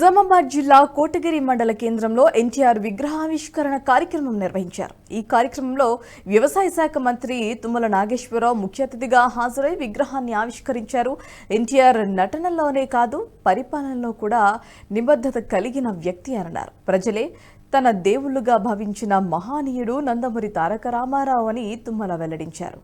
నిజామాబాద్ జిల్లా కోటగిరి మండల కేంద్రంలో ఎన్టీఆర్ విగ్రహావిష్కరణ కార్యక్రమం నిర్వహించారు. ఈ కార్యక్రమంలో వ్యవసాయ శాఖ మంత్రి తుమ్మల నాగేశ్వరరావు ముఖ్య అతిథిగా హాజరై విగ్రహాన్ని ఆవిష్కరించారు. ఎన్టీఆర్ నటనలోనే కాదు పరిపాలనలో కూడా నిబద్ధత కలిగిన వ్యక్తి అన్నారు. ప్రజలే తన దేవుళ్లుగా భావించిన మహానీయుడు నందమూరి తారక రామారావు అని తుమ్మల వెల్లడించారు.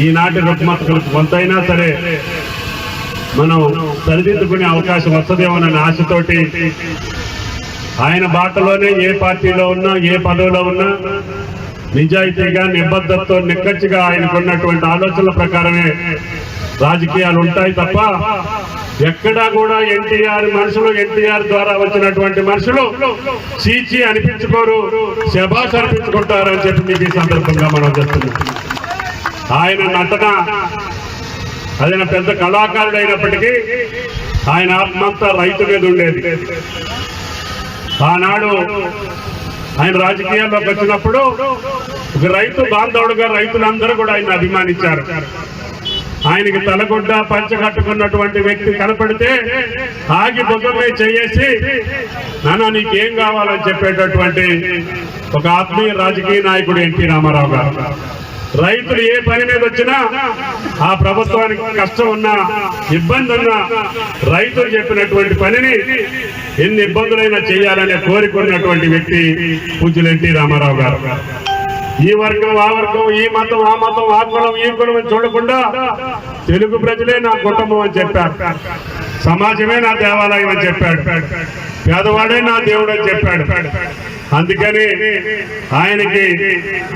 ఈనాటి రుగ్మతలకు కొంతైనా సరే మనం సరిదిద్దుకునే అవకాశం వస్తుందేమోనన్న ఆశతోటి ఆయన బాటలోనే ఏ పార్టీలో ఉన్నా ఏ పదవిలో ఉన్నా నిజాయితీగా నిబద్ధతతో నిక్కచ్చిగా ఆయనకున్నటువంటి ఆలోచనల ప్రకారమే రాజకీయాలు ఉంటాయి తప్ప ఎక్కడా కూడా ఎన్టీఆర్ మనుషులు ఎన్టీఆర్ ద్వారా వచ్చినటువంటి మనుషులు చీచి అనిపించుకోరు, శభాష్ అనిపించుకుంటారు అని చెప్పి మీకు ఈ సందర్భంగా మనం చెప్తున్నాం. ఆయన నటన ఆయన పెద్ద కళాకారుడు అయినప్పటికీ ఆయన ఆత్మంతా రైతు మీద ఉండేది. ఆనాడు ఆయన రాజకీయాల్లోకి వచ్చినప్పుడు ఒక రైతు బాంధవుడుగా రైతులందరూ కూడా ఆయన అభిమానించారు. ఆయనకి తలగుడ్డ పంచ కట్టుకున్నటువంటి వ్యక్తి కనపడితే ఆగి బొగ్గపై చేసి నాన్న నీకేం కావాలని చెప్పేటటువంటి ఒక ఆత్మీయ రాజకీయ నాయకుడు ఎన్టీ రామారావు గారు. రైతులు ఏ పని మీద వచ్చినా ఆ ప్రభుత్వానికి కష్టం ఉన్నా ఇబ్బంది ఉన్నా రైతులు చెప్పినటువంటి పనిని ఎన్ని ఇబ్బందులైనా చేయాలనే కోరుకున్నటువంటి వ్యక్తి పూజ్యులు ఎన్టీ రామారావు గారు. ఈ వర్గం ఆ వర్గం, ఈ మతం ఆ మతం, ఆ కులం ఈ కులం చూడకుండా తెలుగు ప్రజలే నా కుటుంబం అని చెప్పారు, సమాజమే నా దేవాలయం అని చెప్పాడు, పేదవాడే నా దేవుడు అని చెప్పాడు. అందుకని ఆయనకి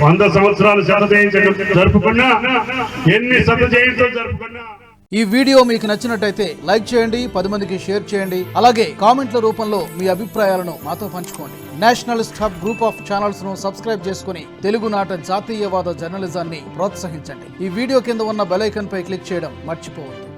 100 సంవత్సరాలు శత జయంతులు జరుపుకున్నా, ఎన్ని శత జయంతులు జరుపుకున్నా. ఈ వీడియో మీకు నచ్చినట్టయితే లైక్ చేయండి, 10 మందికి షేర్ చేయండి. అలాగే కామెంట్ల రూపంలో మీ అభిప్రాయాలను మాతో పంచుకోండి. Nationalist hub group of channels ను సబ్స్క్రైబ్ చేసుకుని తెలుగునాట జాతీయవాద జర్నలిజాన్ని ప్రోత్సహించండి. ఈ వీడియో కింద ఉన్న బెల్ ఐకాన్ పై క్లిక్ చేయడం మర్చిపోవద్దు.